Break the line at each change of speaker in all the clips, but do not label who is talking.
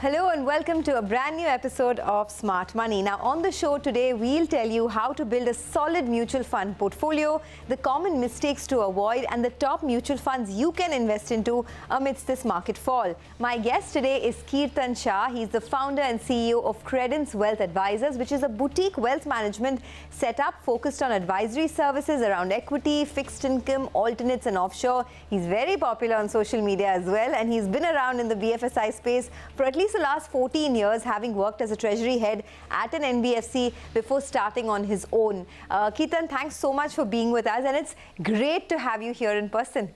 Hello and welcome to a brand new episode of Smart Money. Now on the show today, we'll tell you how to build a solid mutual fund portfolio, the common mistakes to avoid and the top mutual funds you can invest into amidst this market fall. My guest today is Kirtan Shah. He's the founder and CEO of Credence Wealth Advisors, which is a boutique wealth management setup focused on advisory services around equity, fixed income, alternates and offshore. He's very popular on social media as well, and he's been around in the BFSI space for at least the last 14 years, having worked as a treasury head at an NBFC before starting on his own. Kirtan, thanks so much for being with us, and it's great to have you here in person.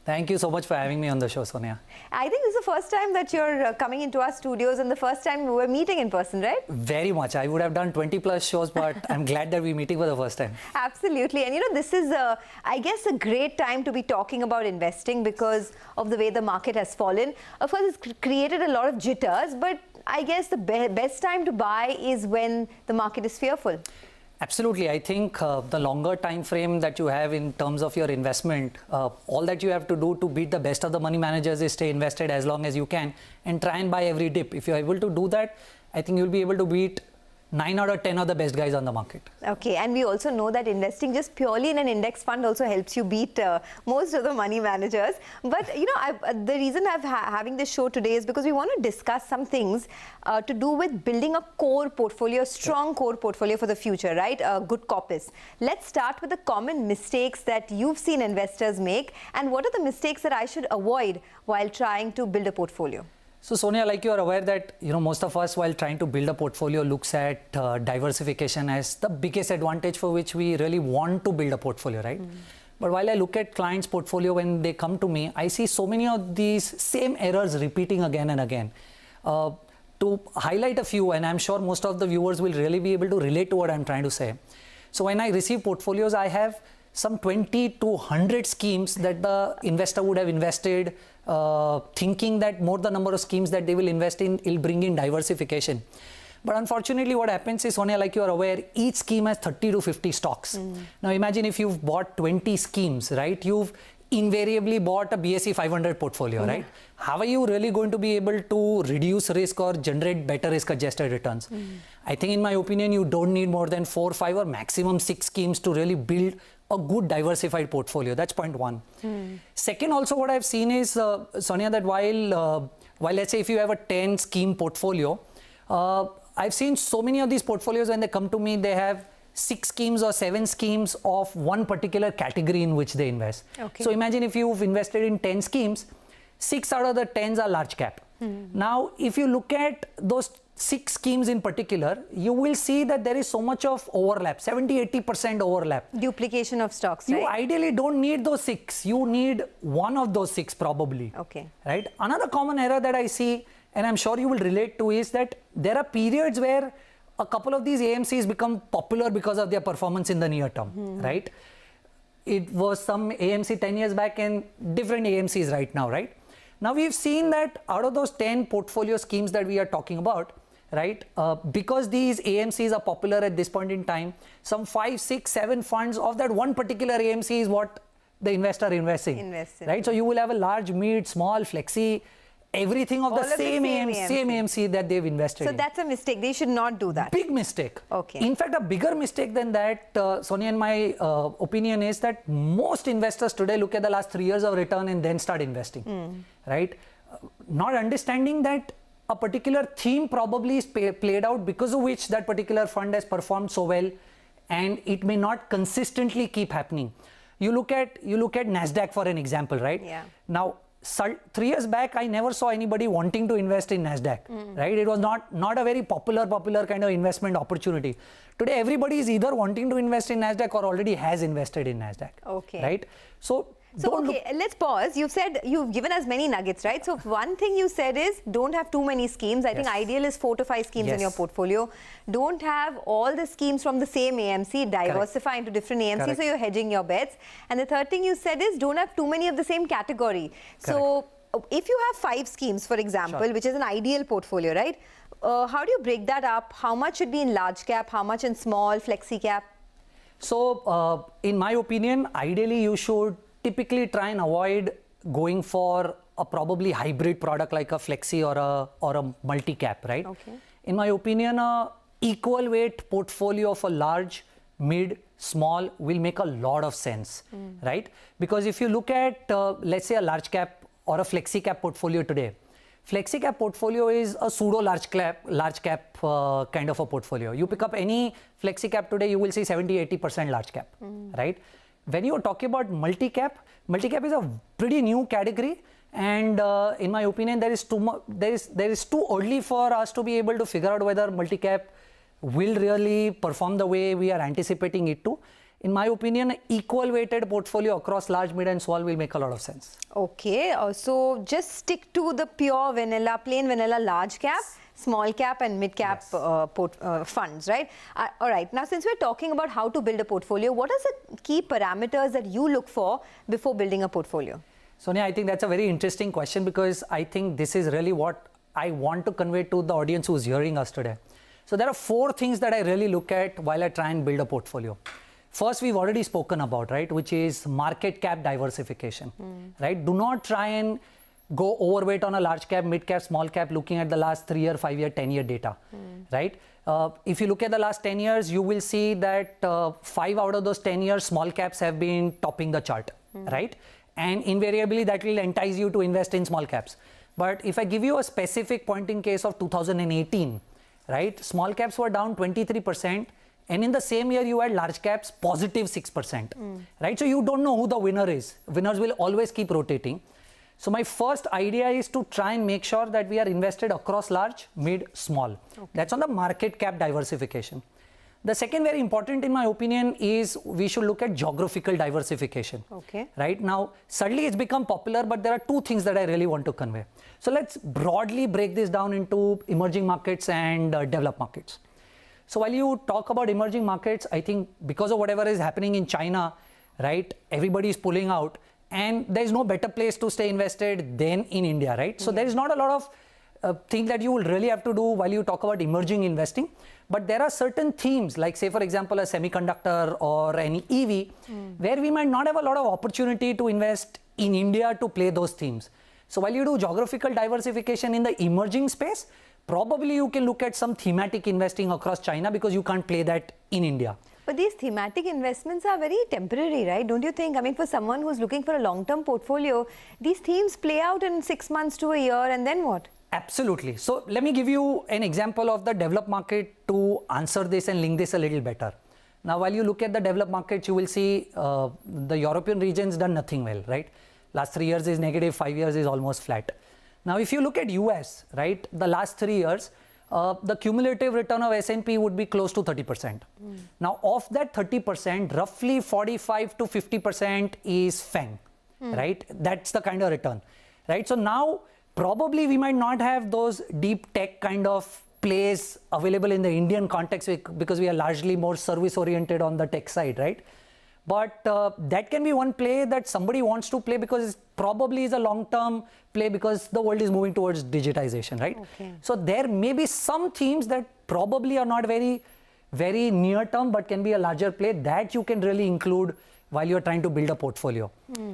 Thank you so much for having me on the show, Sonia.
I think this is the first time that you're coming into our studios and the first time we were meeting in person, right?
Very much. I would have done 20 plus shows, but I'm glad that we're meeting for the first time.
Absolutely. And you know, this is, I guess, a great time to be talking about investing because of the way the market has fallen. Of course, it's created a lot of jitters, but I guess the best time to buy is when the market is fearful.
Absolutely. I think the longer time frame that you have in terms of your investment, all that you have to do to beat the best of the money managers is stay invested as long as you can and try and buy every dip. If you're able to do that, I think you'll be able to beat 9 out of 10 of the best guys on the market. Okay,
and we also know that investing just purely in an index fund also helps you beat most of the money managers. But you know, the reason I'm having this show today is because we want to discuss some things to do with building a core portfolio, strong core portfolio for the future, right? A good corpus. Let's start with the common mistakes that you've seen investors make, and what are the mistakes that I should avoid while trying to build a portfolio?
So Sonia, like you are aware that, you know, most of us while trying to build a portfolio looks at diversification as the biggest advantage for which we really want to build a portfolio, right? But while I look at clients' portfolio when they come to me, I see so many of these same errors repeating again and again. To highlight a few, and I'm sure most of the viewers will really be able to relate to what I'm trying to say. So when I receive portfolios, I have some 20 to 100 schemes that the investor would have invested, thinking that more the number of schemes that they will invest in will bring in diversification. But unfortunately what happens is, Sonia, like you are aware, each scheme has 30 to 50 stocks. Now imagine if you've bought 20 schemes, right? You've invariably bought a BSE 500 portfolio, right? How are you really going to be able to reduce risk or generate better risk-adjusted returns? I think in my opinion, you don't need more than 4, 5 or maximum 6 schemes to really build a good diversified portfolio. That's point one. Second, also what I've seen is, Sonia, that while let's say if you have a 10 scheme portfolio, I've seen so many of these portfolios when they come to me, they have 6 schemes or 7 schemes of one particular category in which they invest. Okay. So imagine if you've invested in 10 schemes, 6 out of the 10s are large cap. Now, if you look at those 6 schemes in particular, you will see that there is so much of overlap, 70-80% overlap.
Duplication of stocks, right?
You ideally don't need those 6. You need one of those 6 probably.
Okay.
Right? Another common error that I see, and I'm sure you will relate to, is that there are periods where a couple of these AMCs become popular because of their performance in the near term, right? It was some AMC 10 years back and different AMCs right now, right? Now we've seen that out of those 10 portfolio schemes that we are talking about, right? Because these AMCs are popular at this point in time, some 5, 6, 7 funds of that one particular AMC is what the investor invests in, right? So you will have a large, mid, small, flexi, everything of the same AMC that they've invested in.
So that's a mistake. They should not do that.
Big mistake.
Okay.
In fact, a bigger mistake than that, Sonia, in my opinion, is that most investors today look at the last 3 years of return and then start investing, right? Not understanding that a particular theme probably is played out because of which that particular fund has performed so well, and it may not consistently keep happening. You look at NASDAQ for an example, right?
Yeah.
Now, 3 years back, I never saw anybody wanting to invest in NASDAQ, right? It was not a very popular kind of investment opportunity. Today, everybody is either wanting to invest in NASDAQ or already has invested in NASDAQ, right? So okay,
let's pause. You've given us many nuggets, right? So one thing you said is don't have too many schemes. I think ideal is 4 to 5 schemes in your portfolio. Don't have all the schemes from the same AMC, diversify into different AMCs so you're hedging your bets. And the third thing you said is don't have too many of the same category. So if you have 5 schemes, for example, which is an ideal portfolio, right? How do you break that up? How much should be in large cap? How much in small, flexi cap?
So in my opinion, ideally you should typically try and avoid going for a probably hybrid product like a flexi or a multi-cap, right?
Okay.
In my opinion, a equal weight portfolio of a large, mid, small will make a lot of sense, right? Because if you look at, let's say, a large cap or a flexi cap portfolio today, flexi cap portfolio is a pseudo large cap kind of a portfolio. You pick up any flexi cap today, you will see 70-80% large cap, right? When you are talking about multi-cap is a pretty new category, and in my opinion, there is too early for us to be able to figure out whether multi-cap will really perform the way we are anticipating it to. In my opinion, equal weighted portfolio across large, mid and small will make a lot of sense.
Okay, so just stick to the pure vanilla, plain vanilla large cap, small cap and mid cap funds, right? All right, now since we're talking about how to build a portfolio, what are the key parameters that you look for before building a portfolio?
Sonia, I think that's a very interesting question, because I think this is really what I want to convey to the audience who's hearing us today. So there are 4 things that I really look at while I try and build a portfolio. First, we've already spoken about, right, which is market cap diversification, right? Do not try and go overweight on a large cap, mid cap, small cap, looking at the last 3-year, 5-year, 10-year data, right? If you look at the last 10 years, you will see that 5 out of those 10 years, small caps have been topping the chart, right? And invariably, that will entice you to invest in small caps. But if I give you a specific pointing case of 2018, right, small caps were down 23%. And in the same year, you had large caps positive 6%, right? So you don't know who the winner is. Winners will always keep rotating. So my first idea is to try and make sure that we are invested across large, mid, small. Okay. That's on the market cap diversification. The second very important, in my opinion, is we should look at geographical diversification.
Okay.
Right now, suddenly it's become popular, but there are 2 things that I really want to convey. So let's broadly break this down into emerging markets and developed markets. So while you talk about emerging markets, I think because of whatever is happening in China, right, everybody is pulling out, and there is no better place to stay invested than in India, right? So there is not a lot of things that you will really have to do while you talk about emerging investing. But there are certain themes, like say, for example, a semiconductor or an EV, where we might not have a lot of opportunity to invest in India to play those themes. So while you do geographical diversification in the emerging space, probably you can look at some thematic investing across China, because you can't play that in India.
But these thematic investments are very temporary, right? Don't you think? I mean, for someone who's looking for a long-term portfolio, these themes play out in 6 months to a year, and then what?
Absolutely. So let me give you an example of the developed market to answer this and link this a little better. Now, while you look at the developed markets, you will see the European region's done nothing well, right? Last 3 years is negative, 5 years is almost flat. Now, if you look at US, right, the last 3 years, the cumulative return of S&P would be close to 30%. Now, of that 30%, roughly 45 to 50% is FANG, right? That's the kind of return, right? So now, probably we might not have those deep tech kind of plays available in the Indian context, because we are largely more service oriented on the tech side, right? But that can be one play that somebody wants to play, because it probably is a long-term play, because the world is moving towards digitization, right?
Okay.
So there may be some themes that probably are not very, very near-term, but can be a larger play that you can really include while you're trying to build a portfolio.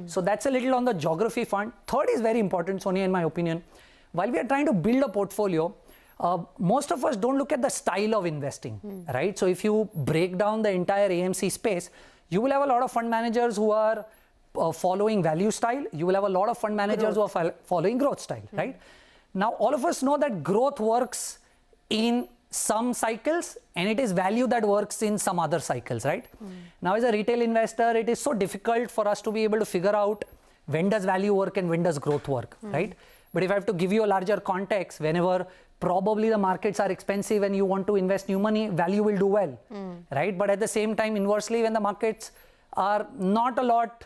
So that's a little on the geography front. Third is very important, Sonia, in my opinion. While we are trying to build a portfolio, most of us don't look at the style of investing, right? So if you break down the entire AMC space, you will have a lot of fund managers who are following value style. You will have a lot of fund managers who are following growth style, right? Now, all of us know that growth works in some cycles, and it is value that works in some other cycles, right? Now, as a retail investor, it is so difficult for us to be able to figure out when does value work and when does growth work, right? But if I have to give you a larger context, whenever probably the markets are expensive and you want to invest new money, value will do well, right? But at the same time, inversely, when the markets are not a lot,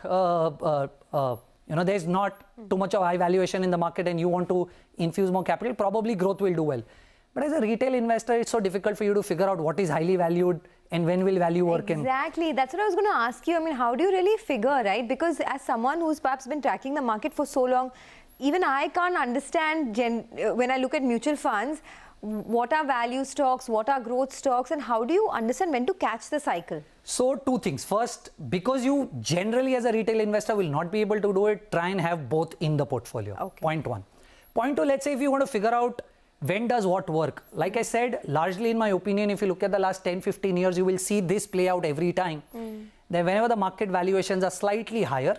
there's not too much of high valuation in the market and you want to infuse more capital, probably growth will do well. But as a retail investor, it's so difficult for you to figure out what is highly valued and when will value work in.
Exactly. That's what I was going to ask you. I mean, how do you really figure, right? Because as someone who's perhaps been tracking the market for so long, even I can't understand when I look at mutual funds, what are value stocks, what are growth stocks, and how do you understand when to catch the cycle?
So two things. First, because you generally as a retail investor will not be able to do it, try and have both in the portfolio.
Okay.
Point one. Point two, let's say if you want to figure out when does what work. Like I said, largely in my opinion, if you look at the last 10-15 years, you will see this play out every time. Then whenever the market valuations are slightly higher,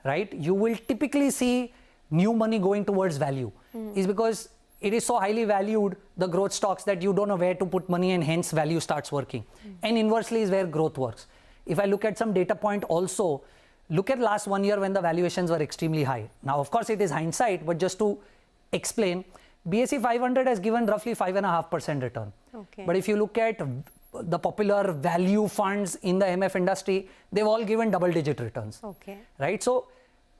right, you will typically see new money going towards value. Is because it is so highly valued, the growth stocks, that you don't know where to put money, and hence value starts working. And inversely is where growth works. If I look at some data point also, look at last 1 year when the valuations were extremely high. Now, of course, it is hindsight, but just to explain, BSE 500 has given roughly 5.5% return.
Okay.
But if you look at the popular value funds in the MF industry, they've all given double-digit returns.
Okay.
Right? So,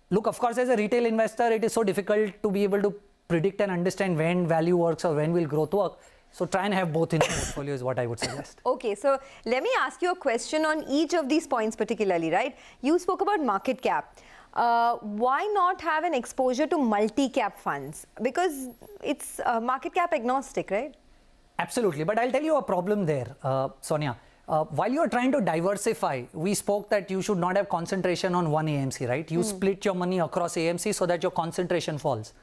look, of course, as a retail investor, it is so difficult to be able to predict and understand when value works or when will growth work. So try and have both in the portfolio is what I would suggest.
Okay, so let me ask you a question on each of these points particularly, right? You spoke about market cap. Why not have an exposure to multi-cap funds? Because it's market cap agnostic, right?
Absolutely, but I'll tell you a problem there, Sonia. While you are trying to diversify, we spoke that you should not have concentration on one AMC, right? You split your money across AMC so that your concentration falls.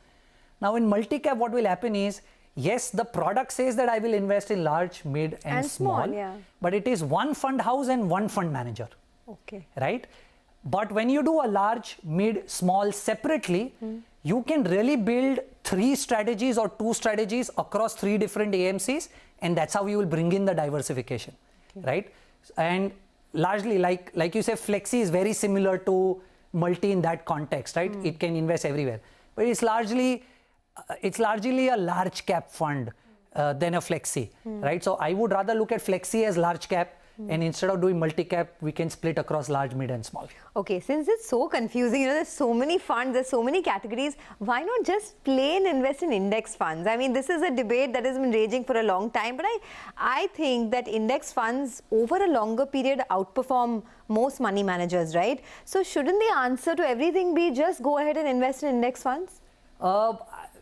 Now in multi-cap, what will happen is, yes, the product says that I will invest in large, mid and small,
yeah.
but it is one fund house and one fund manager,
Okay.
right? But when you do a large, mid, small separately, you can really build 3 strategies or 2 strategies across 3 different AMCs, and that's how you will bring in the diversification, right? And largely, like you say, Flexi is very similar to multi in that context, right? It can invest everywhere, but it's largely a large cap fund than a Flexi, right? So I would rather look at Flexi as large cap, and instead of doing multi-cap, we can split across large, mid and small. Okay,
since it's so confusing, you know, there's so many funds, there's so many categories, why not just plain invest in index funds? I mean, this is a debate that has been raging for a long time, but I think that index funds over a longer period outperform most money managers, right? So shouldn't the answer to everything be just go ahead and invest in index funds?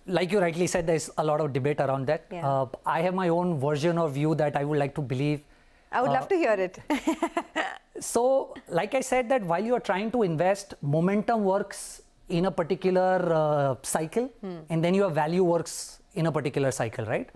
Like you rightly said, there's a lot of debate around that.
Yeah.
I have my own version of view that I would like to believe.
I would love to hear it.
So, like I said, that while you are trying to invest, momentum works in a particular cycle, and then your value works in a particular cycle, right?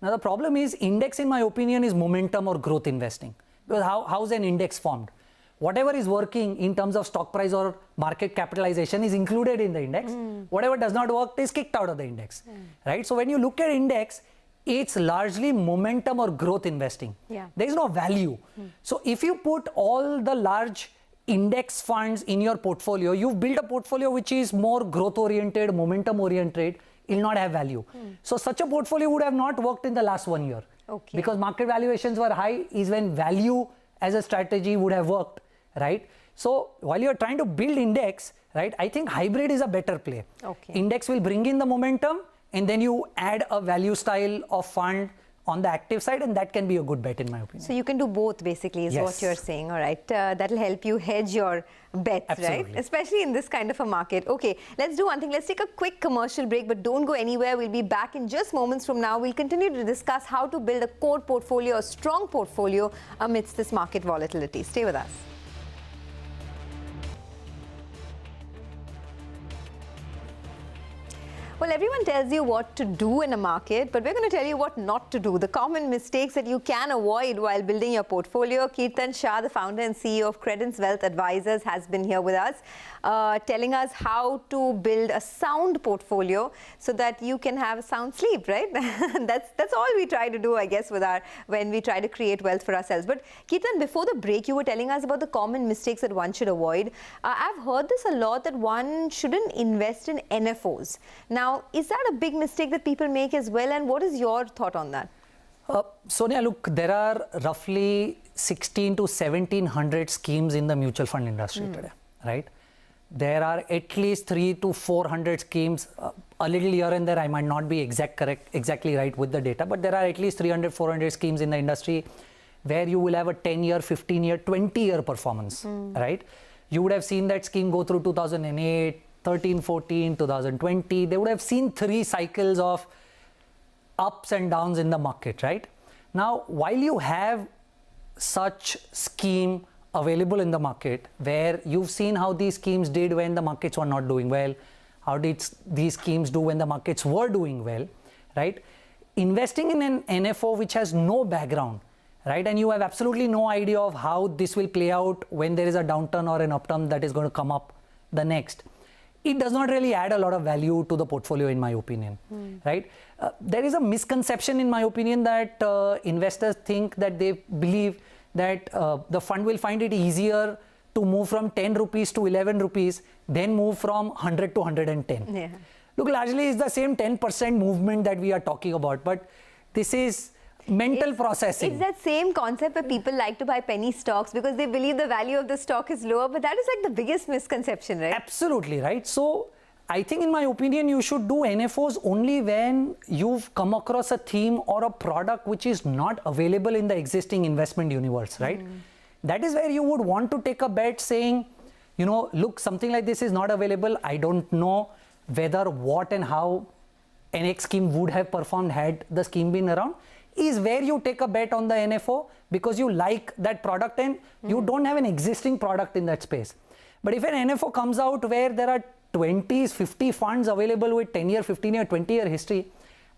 Now, the problem is index, in my opinion, is momentum or growth investing. Because how's an index formed? Whatever is working in terms of stock price or market capitalization is included in the index. Whatever does not work is kicked out of the index, right? So when you look at index, it's largely momentum or growth investing.
Yeah.
There is no value. So if you put all the large index funds in your portfolio, you've built a portfolio which is more growth oriented, momentum oriented, it will not have value. So such a portfolio would have not worked in the last 1 year.
Okay.
Because market valuations were high is when value as a strategy would have worked, right? So while you're trying to build index, right, I think hybrid is a better play.
Okay.
Index will bring in the momentum, and then you add a value style of fund on the active side, and that can be a good bet in my opinion.
So you can do both basically is what you're saying, all right. That'll help you hedge your bets,
Absolutely.
right? Especially in this kind of a market. Okay, let's do one thing. Let's take a quick commercial break, but don't go anywhere. We'll be back in just moments from now. We'll continue to discuss how to build a core portfolio, a strong portfolio amidst this market volatility. Stay with us. Well, everyone tells you what to do in a market, but we're going to tell you what not to do. The common mistakes that you can avoid while building your portfolio. Kirtan Shah, the founder and CEO of Credence Wealth Advisors, has been here with us, telling us how to build a sound portfolio so that you can have a sound sleep, right? That's all we try to do, I guess, when we try to create wealth for ourselves. But Kirtan, before the break, you were telling us about the common mistakes that one should avoid. I've heard this a lot, that one shouldn't invest in NFOs. Now, is that a big mistake that people make as well, and what is your thought on that?
Sonia, look, there are roughly 16 to 1700 schemes in the mutual fund industry today, right? There are at least 300 to 400 schemes, a little here and there. I might not be exactly right with the data, but there are at least 300, 400 schemes in the industry where you will have a 10-year, 15-year, 20-year performance, right? You would have seen that scheme go through 2008, 13, 14, 2020. They would have seen 3 cycles of ups and downs in the market, right? Now, while you have such scheme available in the market, where you've seen how these schemes did when the markets were not doing well, how did these schemes do when the markets were doing well, right? Investing in an NFO which has no background, right, and you have absolutely no idea of how this will play out when there is a downturn or an upturn that is going to come up the next, it does not really add a lot of value to the portfolio, in my opinion, right? There is a misconception, in my opinion, that investors think that they believe that the fund will find it easier to move from 10 rupees to 11 rupees, then move from 100 to 110.
Yeah.
Look, largely it's the same 10% movement that we are talking about, but this is mental processing.
It's that same concept where people like to buy penny stocks because they believe the value of the stock is lower, but that is like the biggest misconception, right?
Absolutely, right? So I think, in my opinion, you should do NFOs only when you've come across a theme or a product which is not available in the existing investment universe, right? That is where you would want to take a bet saying, you know, look, something like this is not available. I don't know whether, what and how NX scheme would have performed had the scheme been around, is where you take a bet on the NFO because you like that product and you don't have an existing product in that space. But if an NFO comes out where there are 20s, 50 funds available with 10-year, 15-year, 20-year history,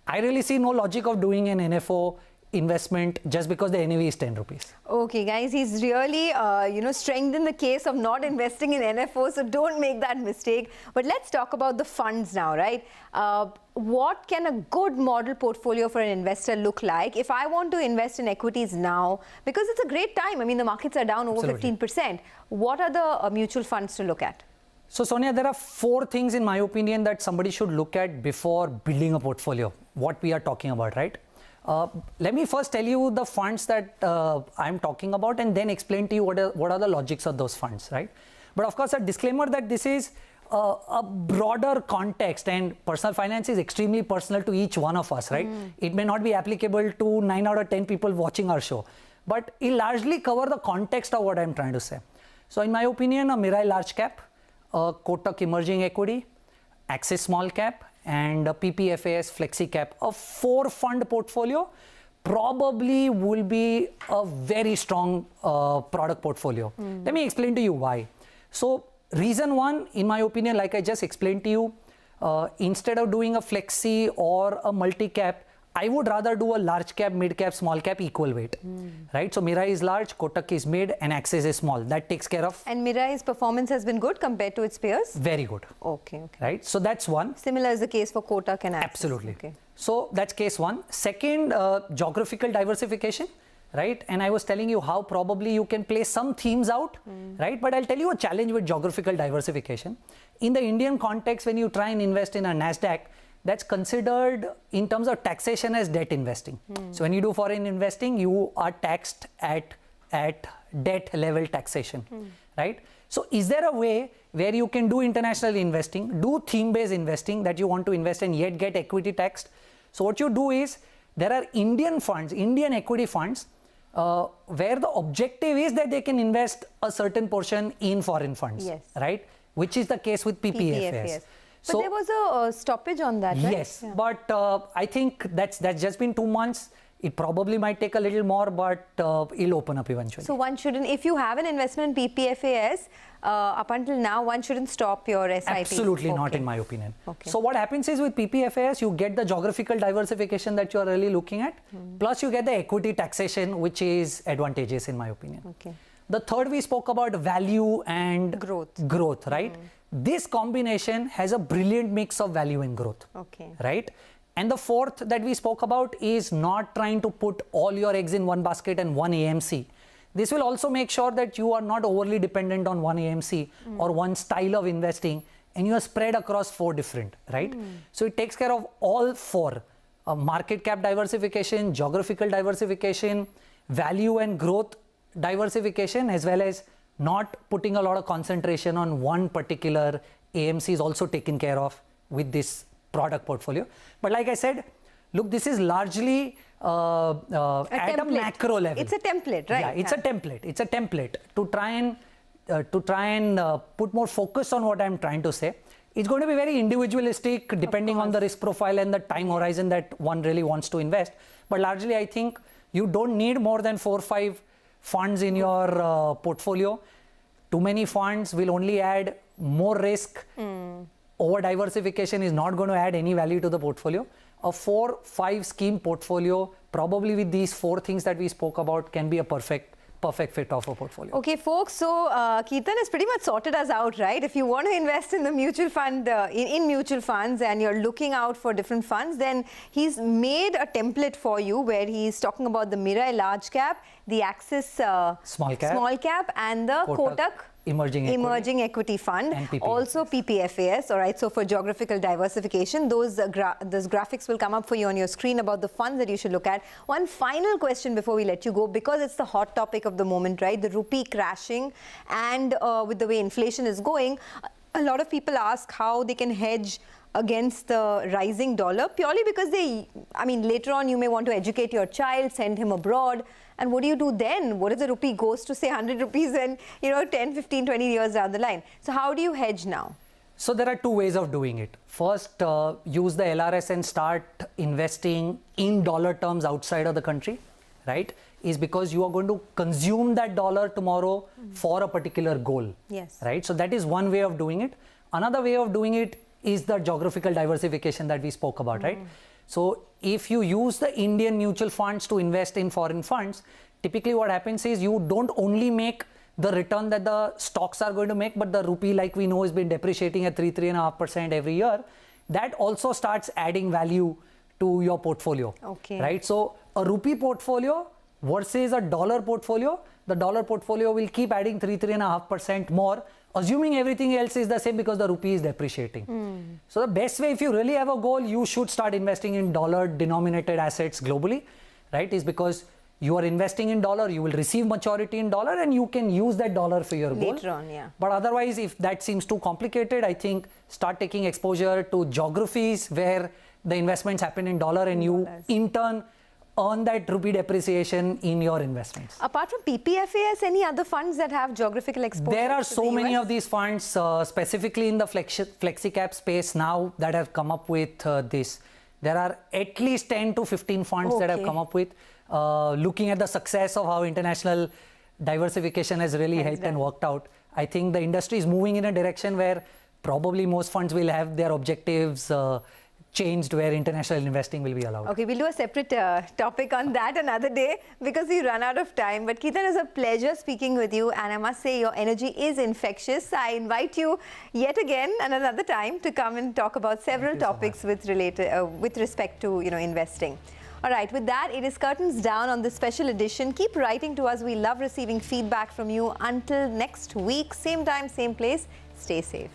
I really see no logic of doing an NFO investment just because the NAV is 10 rupees.
Okay, guys, he's really, strengthened the case of not investing in NFOs, so don't make that mistake. But let's talk about the funds now, right? What can a good model portfolio for an investor look like if I want to invest in equities now? Because it's a great time. I mean, the markets are down over 15%. What are the mutual funds to look at?
So, Sonia, there are 4 things, in my opinion, that somebody should look at before building a portfolio, what we are talking about, right? Let me first tell you the funds that I'm talking about and then explain to you what are the logics of those funds, right? But of course, a disclaimer that this is a broader context and personal finance is extremely personal to each one of us, right? It may not be applicable to 9 out of 10 people watching our show, but it largely cover the context of what I'm trying to say. So in my opinion, a Mirae large cap, a Kotak emerging equity, Axis small cap, and a PPFAS flexi cap, a 4-fund portfolio probably will be a very strong product portfolio. Let me explain to you why. So reason 1, in my opinion, like I just explained to you, instead of doing a flexi or a multi-cap, I would rather do a large cap, mid cap, small cap equal weight, right? So Mirae is large, Kotak is mid, and Axis is small. That takes care of.
And Mirai's performance has been good compared to its peers?
Very good.
Okay.
Right? So that's one.
Similar is the case for Kotak and Axis.
Absolutely.
Okay.
So that's case 1. Second, geographical diversification, right? And I was telling you how probably you can play some themes out, right? But I'll tell you a challenge with geographical diversification. In the Indian context, when you try and invest in a NASDAQ, that's considered in terms of taxation as debt investing. So when you do foreign investing, you are taxed at debt level taxation, right? So is there a way where you can do international investing, do theme-based investing that you want to invest and yet get equity taxed? So what you do is, there are Indian funds, Indian equity funds, where the objective is that they can invest a certain portion in foreign funds, right? Which is the case with PPFAS.
But so, there was a stoppage on that, right?
Yes, but I think that's just been 2 months. It probably might take a little more, but it'll open up eventually.
So one shouldn't, if you have an investment in PPFAS, up until now, one shouldn't stop your SIP.
Absolutely not, in my opinion. So what happens is with PPFAS, you get the geographical diversification that you are really looking at, plus you get the equity taxation, which is advantageous, in my opinion. The third, we spoke about value and growth, right? This combination has a brilliant mix of value and growth, right? And the fourth that we spoke about is not trying to put all your eggs in one basket and one AMC. This will also make sure that you are not overly dependent on one AMC or one style of investing, and you are spread across 4 different, right? So it takes care of all 4, market cap diversification, geographical diversification, value and growth diversification, as well as not putting a lot of concentration on one particular AMC is also taken care of with this product portfolio. But like I said, look, this is largely at a macro level.
It's a template, right?
Yeah, it's a template. It's a template to try and put more focus on what I'm trying to say. It's going to be very individualistic depending on the risk profile and the time horizon that one really wants to invest. But largely, I think you don't need more than 4 or 5 funds in your portfolio. Too many funds will only add more risk. Over diversification is not going to add any value to the portfolio. A 4-5 scheme portfolio, probably with these 4 things that we spoke about, can be a perfect fit of a portfolio.
Okay, folks, so Kirtan has pretty much sorted us out, right? If you want to invest in the mutual fund, in mutual funds, and you're looking out for different funds, then he's made a template for you where he's talking about the Mirai large cap, the Axis small cap, and the Kotak Emerging Equity Fund,
and PPFAS.
Also PPFAS. All right, so for geographical diversification, those graphics will come up for you on your screen about the funds that you should look at. One final question before we let you go, because it's the hot topic of the moment, right? The rupee crashing, and with the way inflation is going, a lot of people ask how they can hedge against the rising dollar, purely because later on you may want to educate your child, send him abroad. And what do you do then? What if the rupee goes to say 100 rupees and 10, 15, 20 years down the line? So how do you hedge now?
So there are 2 ways of doing it. First, use the LRS and start investing in dollar terms outside of the country, right? Is because you are going to consume that dollar tomorrow for a particular goal.
Yes.
Right? So that is one way of doing it. Another way of doing it is the geographical diversification that we spoke about, right? So if you use the Indian mutual funds to invest in foreign funds, typically what happens is you don't only make the return that the stocks are going to make, but the rupee, like we know, has been depreciating at 3.5% every year. That also starts adding value to your portfolio.
Okay.
Right? So a rupee portfolio versus a dollar portfolio, the dollar portfolio will keep adding 3.5% more, assuming everything else is the same because the rupee is depreciating. So the best way, if you really have a goal, you should start investing in dollar denominated assets globally, right? Is because you are investing in dollar, you will receive maturity in dollar, and you can use that dollar for your goal.
Later on, yeah.
But otherwise, if that seems too complicated, I think start taking exposure to geographies where the investments happen in dollar, and you in turn earn that rupee depreciation in your investments.
Apart from PPFAS, any other funds that have geographical exposure?
There are so many of these funds, specifically in the flexi-cap space now, that have come up with this. There are at least 10 to 15 funds that have come up with, looking at the success of how international diversification has really helped and worked out. I think the industry is moving in a direction where probably most funds will have their objectives changed, where international investing will be allowed.
Okay, we'll do a separate topic on that another day because we run out of time. But Kirtan, it's a pleasure speaking with you, and I must say your energy is infectious. I invite you yet again and another time to come and talk about several topics with respect to investing. All right, with that, it is curtains down on this special edition. Keep writing to us. We love receiving feedback from you. Until next week, same time, same place. Stay safe.